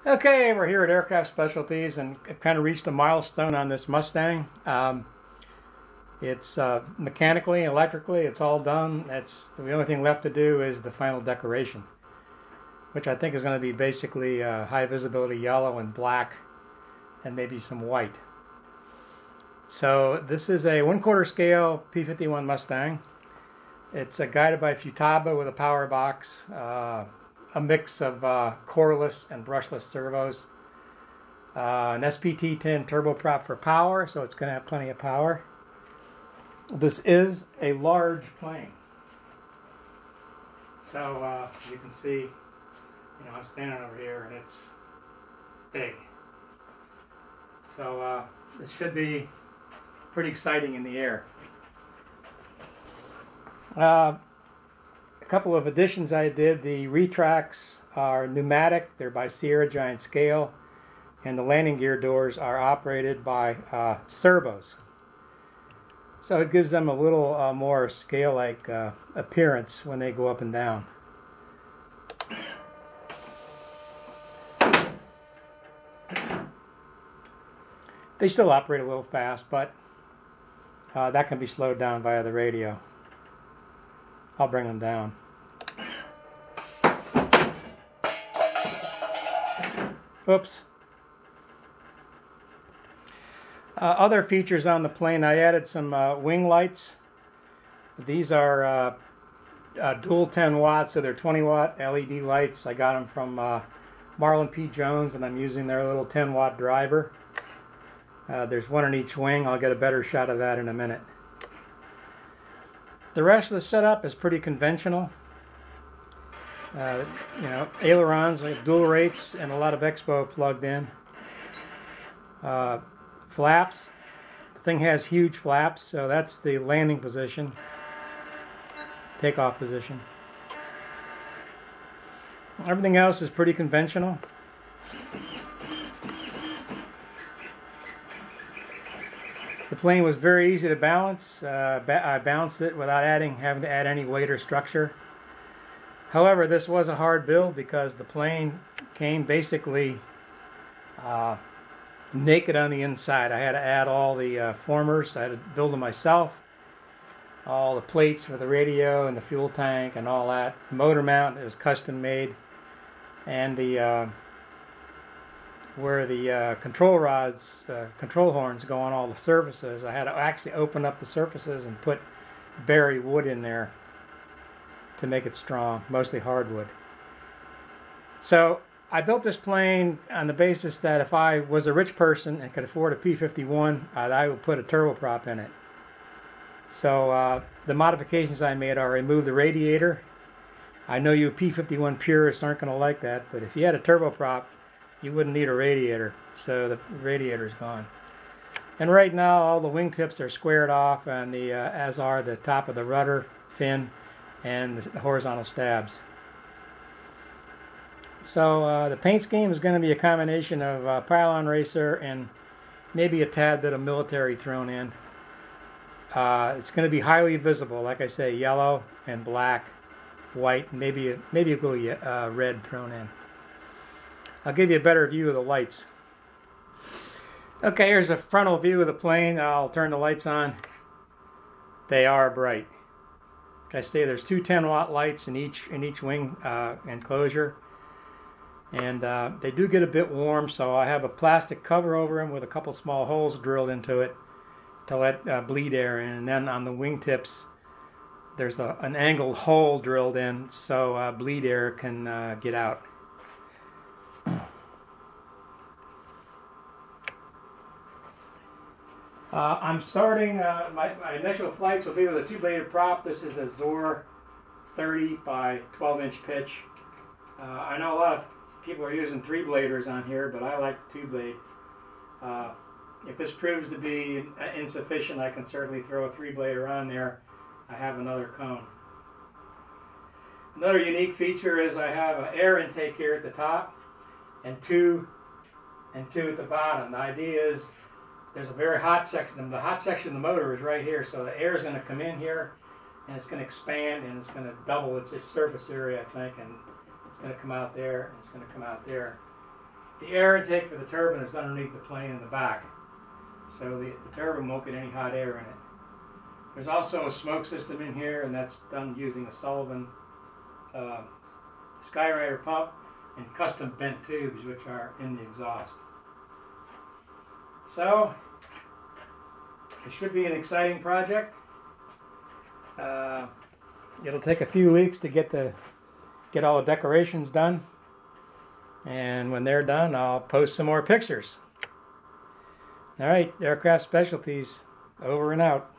Okay, we're here at Aircraft Specialties and kind of reached a milestone on this Mustang. It's mechanically, electrically, it's all done. The only thing left to do is the final decoration, which I think is going to be basically high visibility yellow and black and maybe some white. So this is a 1/4 scale P51 Mustang. It's guided by Futaba with a power box. A mix of coreless and brushless servos, an SPT10 turboprop for power, so it's going to have plenty of power. This is a large plane, so you can see, I'm standing over here and it's big. So this should be pretty exciting in the air. A couple of additions I did. The retracts are pneumatic. They're by Sierra Giant Scale, and the landing gear doors are operated by servos. So it gives them a little more scale-like appearance when they go up and down. They still operate a little fast, but that can be slowed down via the radio. I'll bring them down. Oops. Other features on the plane, I added some wing lights. These are dual 10 watts, so they're 20 watt LED lights. I got them from Marlin P. Jones, and I'm using their little 10 watt driver. There's one in each wing. I'll get a better shot of that in a minute. The rest of the setup is pretty conventional. Ailerons, dual rates, and a lot of expo plugged in. Flaps. The thing has huge flaps, so that's the landing position, takeoff position. Everything else is pretty conventional. The plane was very easy to balance. I balanced it without having to add any weight or structure. However, this was a hard build because the plane came basically naked on the inside. I had to add all the formers. I had to build them myself. All the plates for the radio and the fuel tank and all that. The motor mount is custom made. And where the control rods, control horns go on all the surfaces, I had to actually open up the surfaces and bury wood in there to make it strong, mostly hardwood. So I built this plane on the basis that if I was a rich person and could afford a P51, I would put a turboprop in it. So the modifications I made are remove the radiator. I know you P51 purists aren't going to like that, but if you had a turboprop, you wouldn't need a radiator. So the radiator is gone. And right now all the wingtips are squared off, and as are the top of the rudder fin and the horizontal stabs. So the paint scheme is going to be a combination of Pylon Racer and maybe a tad bit of military thrown in. It's going to be highly visible, like I say, yellow and black, white, maybe a little red thrown in. I'll give you a better view of the lights. Okay, here's a frontal view of the plane. I'll turn the lights on. They are bright. Like I say, there's two 10-watt lights in each wing enclosure, and they do get a bit warm, so I have a plastic cover over them with a couple small holes drilled into it to let bleed air in. And then on the wingtips, there's an angled hole drilled in so bleed air can get out. I'm starting, my initial flights will be with a two-bladed prop. This is a Zor 30 by 12-inch pitch. I know a lot of people are using three-bladers on here, but I like two-blade. If this proves to be insufficient, I can certainly throw a three-blader on there. I have another cone. Another unique feature is I have an air intake here at the top and two at the bottom. The idea is there's a very hot section. The hot section of the motor is right here, so the air is going to come in here and it's going to expand and it's going to double its surface area, I think, and it's going to come out there and it's going to come out there. The air intake for the turbine is underneath the plane in the back, so the turbine won't get any hot air in it. There's also a smoke system in here, and that's done using a Sullivan Skyraider pump and custom bent tubes, which are in the exhaust. So it should be an exciting project. It'll take a few weeks to get all the decorations done, and when they're done, I'll post some more pictures. All right, Aircraft Specialties, over and out.